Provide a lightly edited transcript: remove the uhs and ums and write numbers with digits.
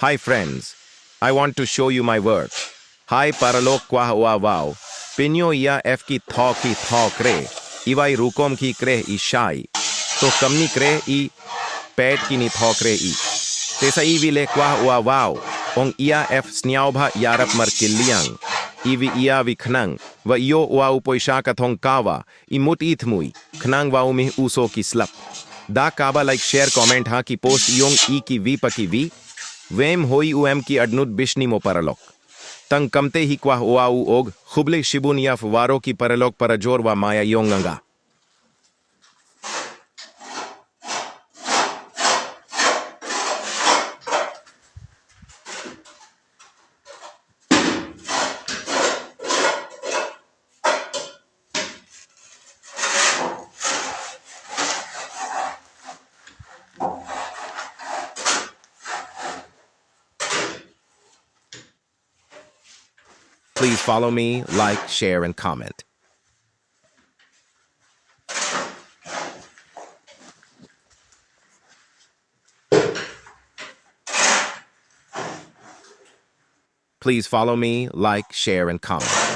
Hi friends, I want to show you my work. Hi paralok kwa wow. Pinyo ia f ki tho kre. Iwai rukom ki kre I shai. To kamni kre I pet ki ni tho kre I. Tesa ivile kwa wow. Ong ia f sniaubha yarap markiliang. Ivi ia vi knang. Va iyo wa upoishaka thong kawa. Imut ithmui. Knang wa umi uso ki slap. Da kaba like share comment ha ki post yong I ki vi pa ki vi. Vem hoi uem ki adnud bishni mo paralok. Tang kamte hi kwa oau og, huble shibun yaf waro ki paralok parajor wa maya yonganga. Please follow me, like, share, and comment. Please follow me, like, share, and comment.